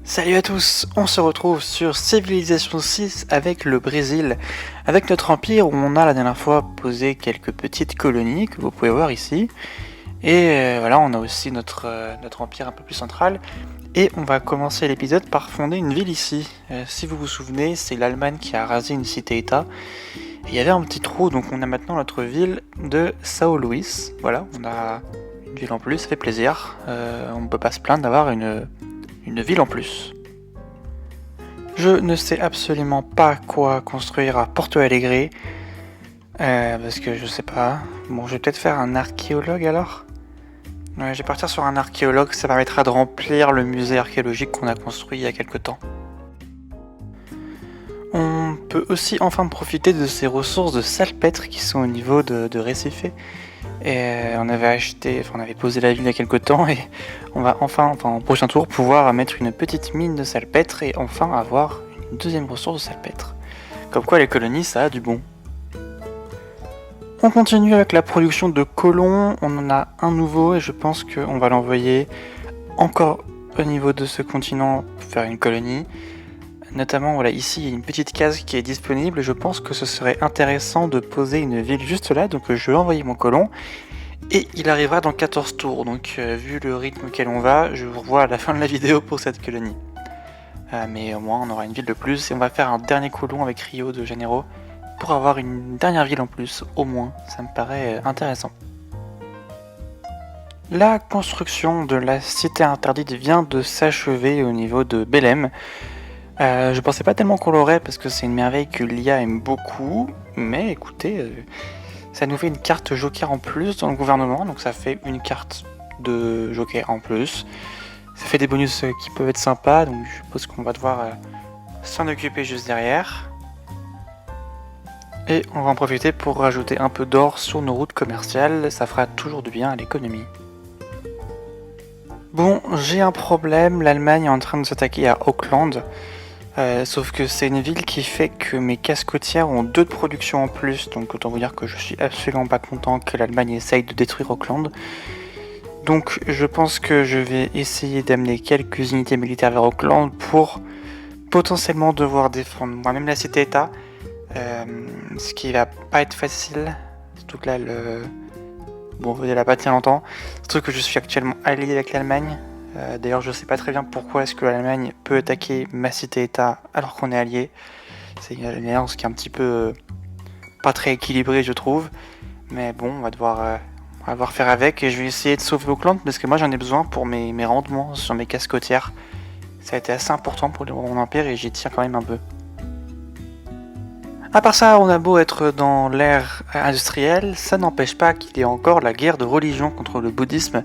Salut à tous, on se retrouve sur Civilisation 6 avec le Brésil, avec notre empire où on a la dernière fois posé quelques petites colonies que vous pouvez voir ici. Et voilà, on a aussi notre empire un peu plus central. Et on va commencer l'épisode par fonder une ville ici. Si vous vous souvenez, c'est l'Allemagne qui a rasé une cité-état. Il y avait un petit trou, donc on a maintenant notre ville de São Luís. Voilà, on a une ville en plus, ça fait plaisir. On ne peut pas se plaindre d'avoir une ville en plus. Je ne sais absolument pas quoi construire à Porto Alegre. Parce que je sais pas. Bon, je vais peut-être faire un archéologue alors. Ouais, je vais partir sur un archéologue, ça permettra de remplir le musée archéologique qu'on a construit il y a quelques temps. On peut aussi enfin profiter de ces ressources de salpêtre qui sont au niveau de Recife. Et on avait posé la ville il y a quelques temps et on va enfin au prochain tour pouvoir mettre une petite mine de salpêtre et enfin avoir une deuxième ressource de salpêtre. Comme quoi les colonies ça a du bon. On continue avec la production de colons, on en a un nouveau et je pense qu'on va l'envoyer encore au niveau de ce continent pour faire une colonie. Notamment voilà, ici il y a une petite case qui est disponible et je pense que ce serait intéressant de poser une ville juste là, donc je vais envoyer mon colon et il arrivera dans 14 tours, donc vu le rythme auquel on va, je vous revois à la fin de la vidéo pour cette colonie. Mais au moins on aura une ville de plus et on va faire un dernier colon avec Rio de Janeiro pour avoir une dernière ville en plus, au moins, ça me paraît intéressant. La construction de la cité interdite vient de s'achever au niveau de Belém. Je pensais pas tellement qu'on l'aurait parce que c'est une merveille que l'IA aime beaucoup, mais écoutez, ça nous fait une carte joker en plus dans le gouvernement, donc ça fait une carte de joker en plus. Ça fait des bonus qui peuvent être sympas, donc je suppose qu'on va devoir s'en occuper juste derrière. Et on va en profiter pour rajouter un peu d'or sur nos routes commerciales, ça fera toujours du bien à l'économie. Bon, j'ai un problème, l'Allemagne est en train de s'attaquer à Auckland. Sauf que c'est une ville qui fait que mes cases côtières ont 2 de production en plus, donc autant vous dire que je suis absolument pas content que l'Allemagne essaye de détruire Auckland. Donc je pense que je vais essayer d'amener quelques unités militaires vers Auckland pour potentiellement devoir défendre moi-même la cité-état. Ce qui va pas être facile, surtout que là Bon, elle a pas tient longtemps, surtout que je suis actuellement allié avec l'Allemagne. D'ailleurs, je sais pas très bien pourquoi est-ce que l'Allemagne peut attaquer ma cité-état alors qu'on est allié. C'est une alliance qui est un petit peu pas très équilibrée, je trouve. Mais bon, on va devoir faire avec et je vais essayer de sauver Auckland parce que moi j'en ai besoin pour mes rendements sur mes cases côtières. Ça a été assez important pour mon empire et j'y tiens quand même un peu. À part ça, on a beau être dans l'ère industrielle, ça n'empêche pas qu'il y ait encore la guerre de religion contre le bouddhisme.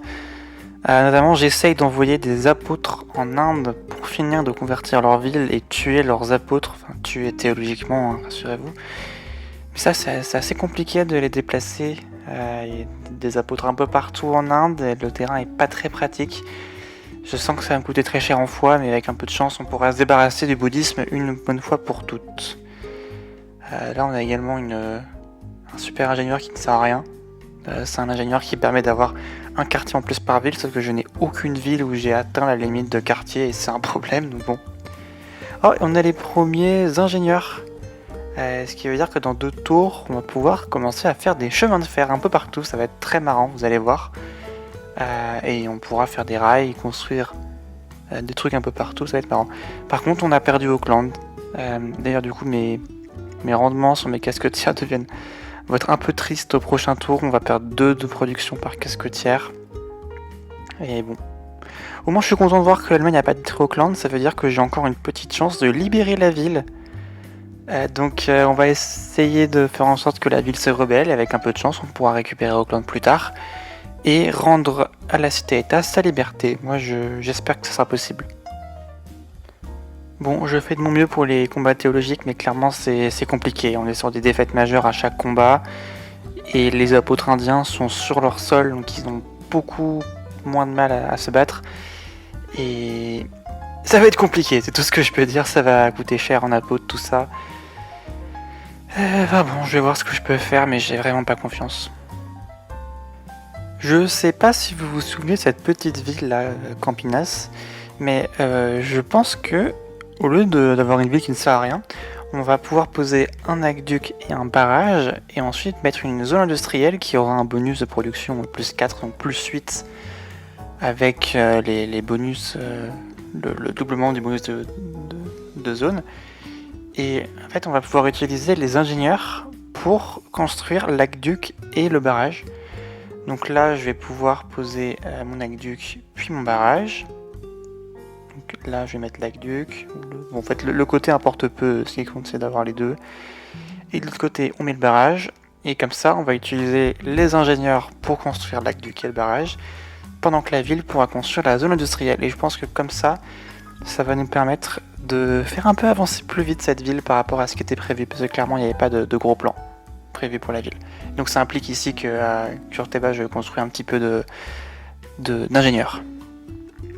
Notamment, j'essaye d'envoyer des apôtres en Inde pour finir de convertir leur ville et tuer leurs apôtres, enfin tuer théologiquement, hein, rassurez-vous. Mais ça, c'est assez compliqué de les déplacer. Il y a des apôtres un peu partout en Inde et le terrain est pas très pratique. Je sens que ça va me coûter très cher en foi, mais avec un peu de chance, on pourra se débarrasser du bouddhisme une bonne fois pour toutes. Là, on a également un super ingénieur qui ne sert à rien. C'est un ingénieur qui permet d'avoir un quartier en plus par ville, sauf que je n'ai aucune ville où j'ai atteint la limite de quartier et c'est un problème, donc bon. Oh, on a les premiers ingénieurs. Ce qui veut dire que dans 2 tours, on va pouvoir commencer à faire des chemins de fer un peu partout, ça va être très marrant, vous allez voir. Et on pourra faire des rails, construire des trucs un peu partout, ça va être marrant. Par contre, on a perdu Auckland. D'ailleurs, du coup, mes rendements sur mes casquetières vont être un peu tristes au prochain tour. On va perdre 2 de production par casquetière. Et bon. Au moins, je suis content de voir que l'Allemagne n'a pas détruit Auckland. Ça veut dire que j'ai encore une petite chance de libérer la ville. Donc, on va essayer de faire en sorte que la ville se rebelle. Et avec un peu de chance, on pourra récupérer Auckland plus tard. Et rendre à la cité-état sa liberté. Moi, j'espère que ce sera possible. Bon, je fais de mon mieux pour les combats théologiques, mais clairement c'est compliqué. On est sur des défaites majeures à chaque combat, et les apôtres indiens sont sur leur sol, donc ils ont beaucoup moins de mal à se battre. Et ça va être compliqué, c'est tout ce que je peux dire, ça va coûter cher en apôtres, tout ça. Bon, je vais voir ce que je peux faire, mais j'ai vraiment pas confiance. Je sais pas si vous vous souvenez de cette petite ville là, Campinas. Mais je pense que, au lieu d'avoir une ville qui ne sert à rien, on va pouvoir poser un aqueduc et un barrage, et ensuite mettre une zone industrielle qui aura un bonus de production plus 4, donc plus 8, avec les bonus, le doublement du bonus de zone. Et en fait, on va pouvoir utiliser les ingénieurs pour construire l'aqueduc et le barrage. Donc là, je vais pouvoir poser mon aqueduc puis mon barrage. Donc là, je vais mettre l'aqueduc. Bon, en fait, le côté importe peu, ce qui compte, c'est d'avoir les deux. Et de l'autre côté, on met le barrage. Et comme ça, on va utiliser les ingénieurs pour construire l'aqueduc et le barrage, pendant que la ville pourra construire la zone industrielle. Et je pense que comme ça va nous permettre de faire un peu avancer plus vite cette ville par rapport à ce qui était prévu, parce que clairement il n'y avait pas de gros plan prévu pour la ville. Donc ça implique ici que à Kurteba je construis un petit peu d'ingénieurs.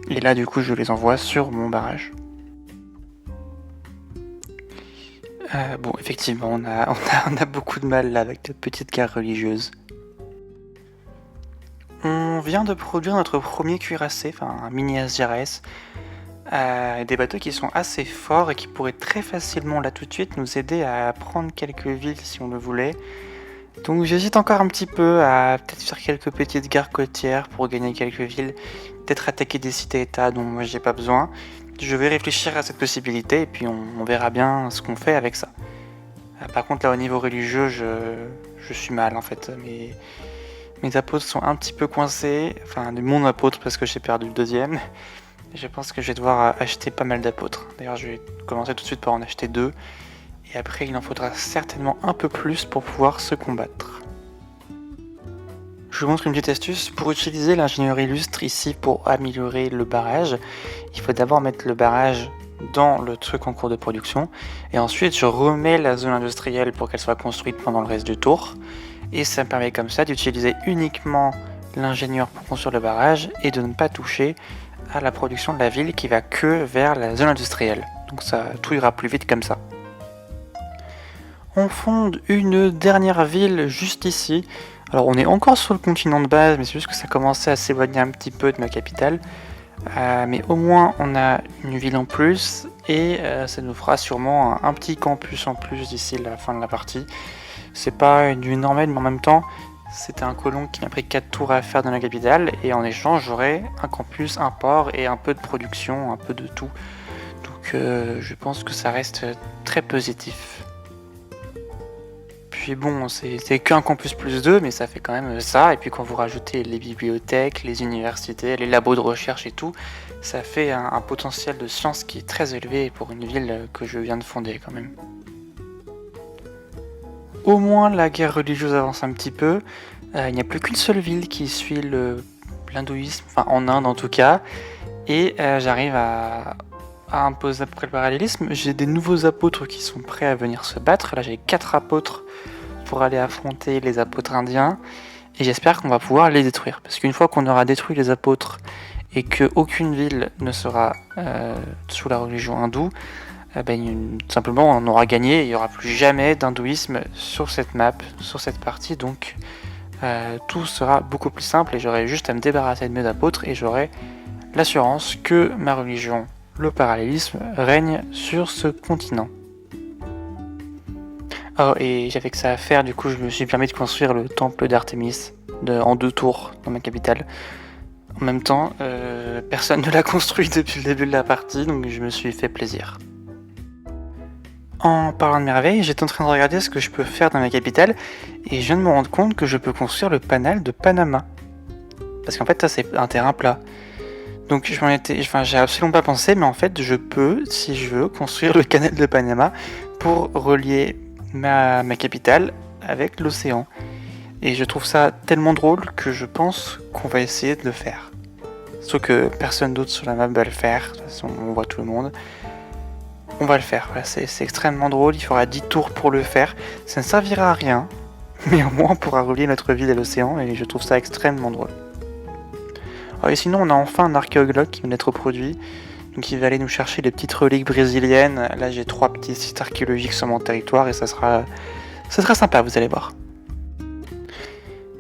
Et là du coup je les envoie sur mon barrage. Bon, effectivement on a beaucoup de mal là avec notre petite gare religieuse. On vient de produire notre premier cuirassé, enfin un mini SGRS. Des bateaux qui sont assez forts et qui pourraient très facilement là tout de suite nous aider à prendre quelques villes si on le voulait. Donc j'hésite encore un petit peu à peut-être faire quelques petites gares côtières pour gagner quelques villes, peut-être attaquer des cités-états dont moi j'ai pas besoin. Je vais réfléchir à cette possibilité et puis on verra bien ce qu'on fait avec ça. Par contre là au niveau religieux je suis mal en fait, mes apôtres sont un petit peu coincés, enfin mon apôtre parce que j'ai perdu le deuxième. Je pense que je vais devoir acheter pas mal d'apôtres. D'ailleurs, je vais commencer tout de suite par en acheter 2. Et après, il en faudra certainement un peu plus pour pouvoir se combattre. Je vous montre une petite astuce. Pour utiliser l'ingénieur illustre ici pour améliorer le barrage, il faut d'abord mettre le barrage dans le truc en cours de production. Et ensuite, je remets la zone industrielle pour qu'elle soit construite pendant le reste du tour. Et ça me permet comme ça d'utiliser uniquement l'ingénieur pour construire le barrage et de ne pas toucher à la production de la ville qui va que vers la zone industrielle. Donc ça, tout ira plus vite comme ça. On fonde une dernière ville juste ici. Alors on est encore sur le continent de base, mais c'est juste que ça commençait à s'éloigner un petit peu de ma capitale. Mais au moins on a une ville en plus et ça nous fera sûrement un petit campus en plus d'ici la fin de la partie. C'est pas une ville normale, mais en même temps c'était un colon qui m'a pris 4 tours à faire dans la capitale, et en échange j'aurai un campus, un port et un peu de production, un peu de tout. Donc je pense que ça reste très positif. Puis bon, c'est qu'un campus plus 2, mais ça fait quand même ça, et puis quand vous rajoutez les bibliothèques, les universités, les labos de recherche et tout, ça fait un potentiel de science qui est très élevé pour une ville que je viens de fonder quand même. Au moins la guerre religieuse avance un petit peu. Il n'y a plus qu'une seule ville qui suit l'hindouisme, enfin en Inde en tout cas, et j'arrive à imposer à peu près le parallélisme. J'ai des nouveaux apôtres qui sont prêts à venir se battre. Là j'ai 4 apôtres pour aller affronter les apôtres indiens, et j'espère qu'on va pouvoir les détruire. Parce qu'une fois qu'on aura détruit les apôtres et qu'aucune ville ne sera sous la religion hindoue, tout simplement on aura gagné, il n'y aura plus jamais d'hindouisme sur cette map, sur cette partie, donc tout sera beaucoup plus simple et j'aurai juste à me débarrasser de mes apôtres et j'aurai l'assurance que ma religion, le parallélisme, règne sur ce continent. Oh, et j'avais que ça à faire, du coup je me suis permis de construire le temple d'Artémis en 2 tours dans ma capitale. En même temps, personne ne l'a construit depuis le début de la partie, donc je me suis fait plaisir. En parlant de merveille, j'étais en train de regarder ce que je peux faire dans ma capitale et je viens de me rendre compte que je peux construire le canal de Panama. Parce qu'en fait, ça c'est un terrain plat. Donc j'ai absolument pas pensé, mais en fait, je peux, si je veux, construire le canal de Panama pour relier ma capitale avec l'océan. Et je trouve ça tellement drôle que je pense qu'on va essayer de le faire. Sauf que personne d'autre sur la map va le faire, de toute façon on voit tout le monde. On va le faire, voilà, c'est extrêmement drôle, il faudra 10 tours pour le faire, ça ne servira à rien, mais au moins on pourra relier notre ville à l'océan et je trouve ça extrêmement drôle. Alors, et sinon on a enfin un archéologue qui vient d'être produit, donc il va aller nous chercher les petites reliques brésiliennes. Là j'ai 3 petits sites archéologiques sur mon territoire et ça sera sympa, vous allez voir.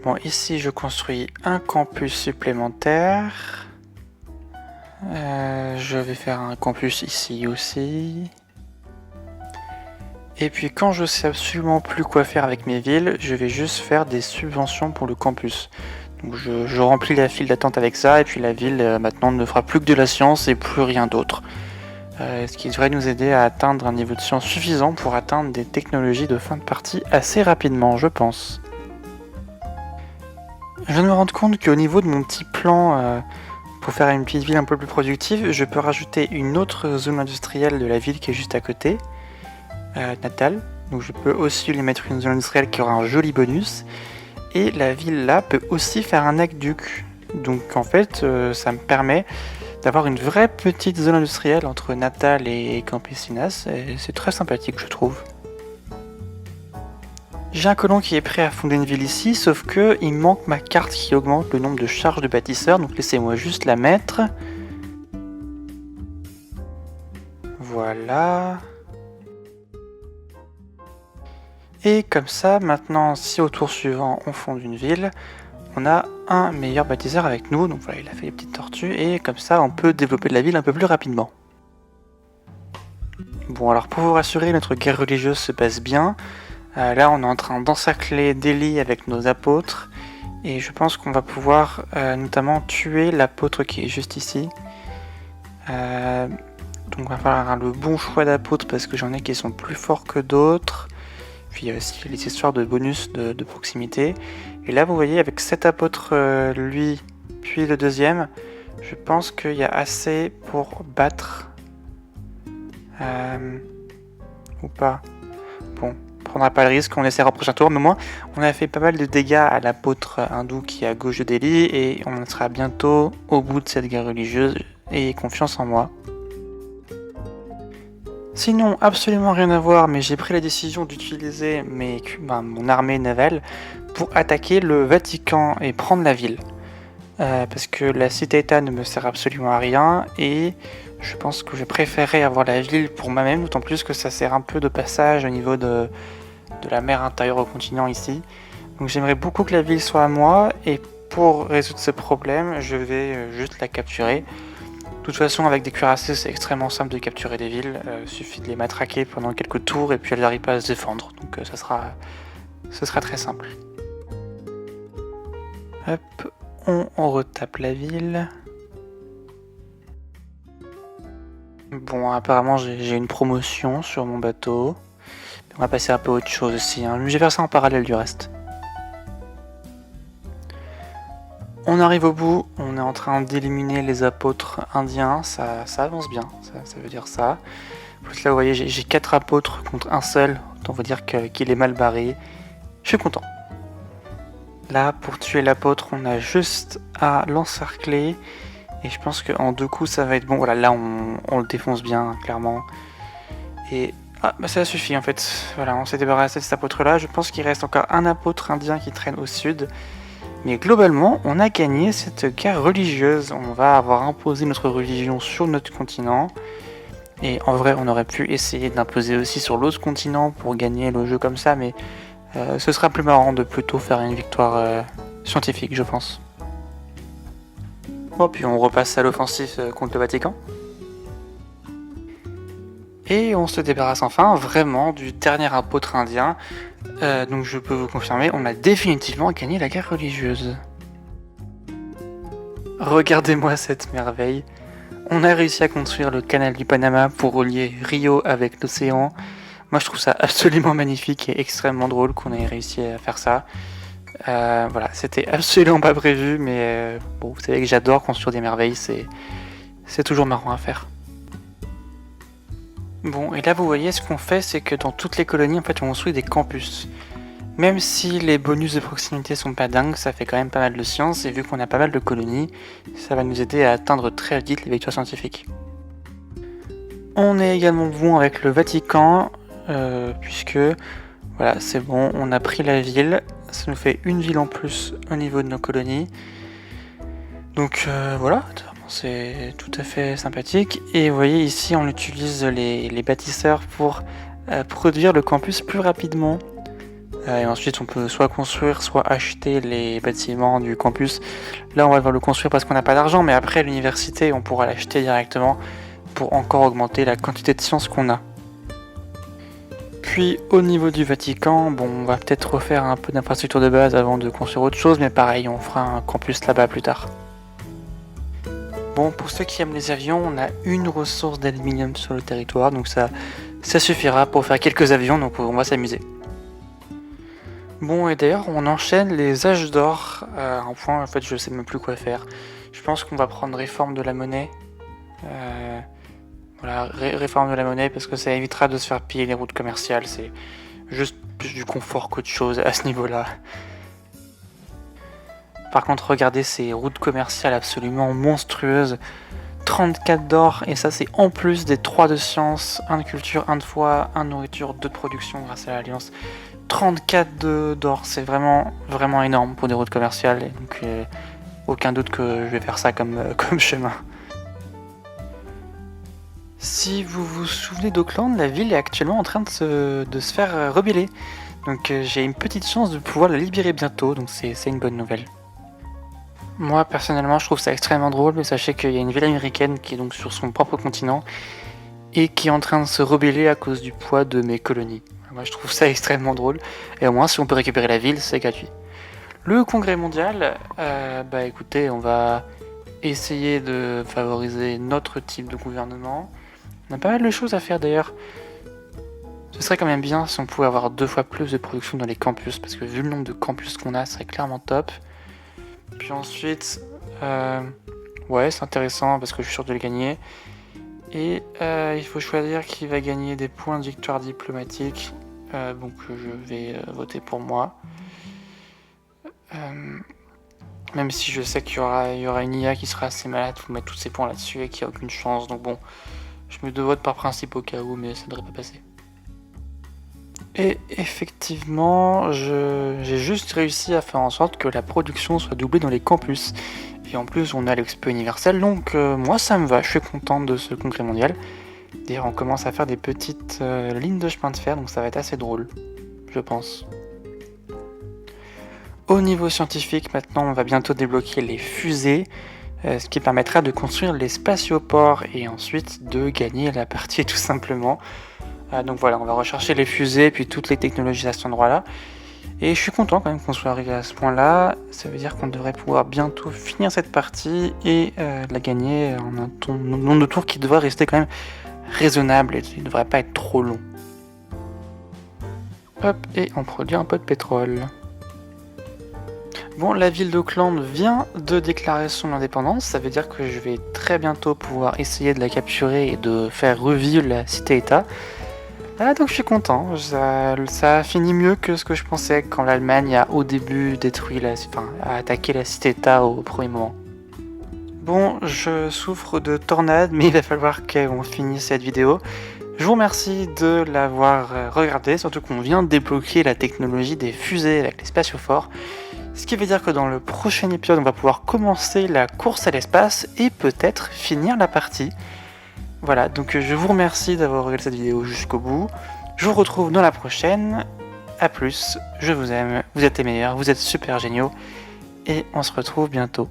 Bon, ici je construis un campus supplémentaire. Je vais faire un campus ici aussi. Et puis quand je sais absolument plus quoi faire avec mes villes, je vais juste faire des subventions pour le campus. Donc je remplis la file d'attente avec ça, et puis la ville maintenant ne fera plus que de la science et plus rien d'autre. Ce qui devrait nous aider à atteindre un niveau de science suffisant pour atteindre des technologies de fin de partie assez rapidement, je pense. Je viens de me rendre compte qu'au niveau de mon petit plan pour faire une petite ville un peu plus productive, je peux rajouter une autre zone industrielle de la ville qui est juste à côté, natale. Donc je peux aussi lui mettre une zone industrielle qui aura un joli bonus. Et la ville là peut aussi faire un aqueduc. Donc en fait, ça me permet d'avoir une vraie petite zone industrielle entre Natal et Campesinas. Et c'est très sympathique, je trouve. J'ai un colon qui est prêt à fonder une ville ici, sauf que il manque ma carte qui augmente le nombre de charges de bâtisseurs. Donc laissez-moi juste la mettre. Voilà. Et comme ça, maintenant, si au tour suivant on fonde une ville, on a un meilleur bâtisseur avec nous. Donc voilà, il a fait les petites tortues, et comme ça, on peut développer de la ville un peu plus rapidement. Bon, alors pour vous rassurer, notre guerre religieuse se passe bien. Là, on est en train d'encercler Delhi avec nos apôtres, et je pense qu'on va pouvoir notamment tuer l'apôtre qui est juste ici. Donc il va falloir le bon choix d'apôtres, parce que j'en ai qui sont plus forts que d'autres. Puis il y a aussi les histoires de bonus de proximité. Et là, vous voyez, avec cet apôtre, lui, puis le deuxième, je pense qu'il y a assez pour battre. Ou pas. Bon, on prendra pas le risque, on essaiera au prochain tour. Mais moi, on a fait pas mal de dégâts à l'apôtre hindou qui est à gauche de Delhi. Et on sera bientôt au bout de cette guerre religieuse. Ayez confiance en moi. Sinon, absolument rien à voir, mais j'ai pris la décision d'utiliser mon armée navale pour attaquer le Vatican et prendre la ville. Parce que la cité-état ne me sert absolument à rien, et je pense que je préférerais avoir la ville pour moi-même, d'autant plus que ça sert un peu de passage au niveau de la mer intérieure au continent ici. Donc j'aimerais beaucoup que la ville soit à moi, et pour résoudre ce problème, je vais juste la capturer. De toute façon, avec des cuirassés, c'est extrêmement simple de capturer des villes. Il suffit de les matraquer pendant quelques tours et puis elles n'arrivent pas à se défendre. Donc ce sera très simple. Hop, on retape la ville. Bon, apparemment j'ai une promotion sur mon bateau. On va passer un peu à autre chose aussi. Je vais faire ça en parallèle du reste. On arrive au bout, on est en train d'éliminer les apôtres indiens, ça avance bien, ça veut dire ça. Plus là vous voyez j'ai 4 apôtres contre un seul, autant vous dire qu'il est mal barré. Je suis content. Là pour tuer l'apôtre on a juste à l'encercler, et je pense qu'en 2 coups ça va être bon. Voilà, là on le défonce bien clairement. Et ça suffit en fait, voilà, on s'est débarrassé de cet apôtre là. Je pense qu'il reste encore un apôtre indien qui traîne au sud. Mais globalement, on a gagné cette guerre religieuse. On va avoir imposé notre religion sur notre continent. Et en vrai, on aurait pu essayer d'imposer aussi sur l'autre continent pour gagner le jeu comme ça. Mais ce sera plus marrant de plutôt faire une victoire scientifique, je pense. Bon, puis on repasse à l'offensive contre le Vatican. Et on se débarrasse enfin vraiment du dernier apôtre indien. Donc je peux vous confirmer, on a définitivement gagné la guerre religieuse. Regardez-moi cette merveille. On a réussi à construire le canal du Panama pour relier Rio avec l'océan. Moi je trouve ça absolument magnifique et extrêmement drôle qu'on ait réussi à faire ça. Voilà, c'était absolument pas prévu, mais bon, vous savez que j'adore construire des merveilles, c'est toujours marrant à faire. Bon, et là vous voyez, ce qu'on fait, c'est que dans toutes les colonies, en fait, on construit des campus. Même si les bonus de proximité sont pas dingues, ça fait quand même pas mal de science, et vu qu'on a pas mal de colonies, ça va nous aider à atteindre très vite les victoires scientifiques. On est également bon avec le Vatican, puisque, voilà, c'est bon, on a pris la ville, ça nous fait une ville en plus au niveau de nos colonies. Donc voilà, c'est tout à fait sympathique. Et vous voyez ici on utilise les bâtisseurs pour produire le campus plus rapidement. Et ensuite, on peut soit construire, soit acheter les bâtiments du campus. Là, on va devoir le construire parce qu'on n'a pas d'argent, mais après, à l'université, on pourra l'acheter directement pour encore augmenter la quantité de sciences qu'on a. Puis, au niveau du Vatican, bon, on va peut-être refaire un peu d'infrastructure de base avant de construire autre chose, mais pareil, on fera un campus là-bas plus tard. Bon, pour ceux qui aiment les avions, on a une ressource d'aluminium sur le territoire, donc ça suffira pour faire quelques avions, donc on va s'amuser. Bon, et d'ailleurs, on enchaîne les âges d'or à un point, en fait, je sais même plus quoi faire. Je pense qu'on va prendre réforme de la monnaie. Voilà, réforme de la monnaie, parce que ça évitera de se faire piller les routes commerciales. C'est juste plus du confort qu'autre chose à ce niveau-là. Par contre, regardez ces routes commerciales absolument monstrueuses. 34 d'or, et ça c'est en plus des 3 de science, 1 de culture, 1 de foi, 1 de nourriture, 2 de production grâce à l'Alliance. 34 d'or, c'est vraiment énorme pour des routes commerciales, et donc aucun doute que je vais faire ça comme chemin. Si vous vous souvenez d'Auckland, la ville est actuellement en train de se faire rebeller. Donc j'ai une petite chance de pouvoir la libérer bientôt, donc c'est une bonne nouvelle. Moi personnellement je trouve ça extrêmement drôle, mais sachez qu'il y a une ville américaine qui est donc sur son propre continent et qui est en train de se rebeller à cause du poids de mes colonies. Moi je trouve ça extrêmement drôle, et au moins si on peut récupérer la ville, c'est gratuit. Le congrès mondial, bah écoutez, on va essayer de favoriser notre type de gouvernement. On a pas mal de choses à faire d'ailleurs. Ce serait quand même bien si on pouvait avoir 2 fois plus de production dans les campus, parce que vu le nombre de campus qu'on a, ce serait clairement top. Puis ensuite, ouais, c'est intéressant parce que je suis sûr de le gagner. Et il faut choisir qui va gagner des points de victoire diplomatique. Donc je vais voter pour moi. Même si je sais qu'il y aura une IA qui sera assez malade pour mettre tous ses points là-dessus et qu'il n'y a aucune chance. Donc bon, je me vote par principe au cas où, mais ça ne devrait pas passer. Et effectivement, j'ai juste réussi à faire en sorte que la production soit doublée dans les campus. Et en plus, on a l'expo universelle, donc moi ça me va, je suis content de ce congrès mondial. D'ailleurs, on commence à faire des petites lignes de chemin de fer, donc ça va être assez drôle, je pense. Au niveau scientifique, maintenant, on va bientôt débloquer les fusées, ce qui permettra de construire les spatioports et ensuite de gagner la partie tout simplement. Donc voilà, on va rechercher les fusées, puis toutes les technologies à cet endroit-là. Et je suis content quand même qu'on soit arrivé à ce point-là. Ça veut dire qu'on devrait pouvoir bientôt finir cette partie et la gagner en un nombre de tours qui devrait rester quand même raisonnable et il ne devrait pas être trop long. Hop, et on produit un peu de pétrole. Bon, la ville d'Auckland vient de déclarer son indépendance, ça veut dire que je vais très bientôt pouvoir essayer de la capturer et de faire revivre la cité-état. Donc je suis content, ça a fini mieux que ce que je pensais quand l'Allemagne a au début a attaqué la cité-état au premier moment. Bon, je souffre de tornade, mais il va falloir qu'on finisse cette vidéo. Je vous remercie de l'avoir regardé, surtout qu'on vient de débloquer la technologie des fusées avec les spatioforts. Ce qui veut dire que dans le prochain épisode, on va pouvoir commencer la course à l'espace et peut-être finir la partie. Voilà, donc je vous remercie d'avoir regardé cette vidéo jusqu'au bout. Je vous retrouve dans la prochaine. A plus, je vous aime, vous êtes les meilleurs, vous êtes super géniaux. Et on se retrouve bientôt.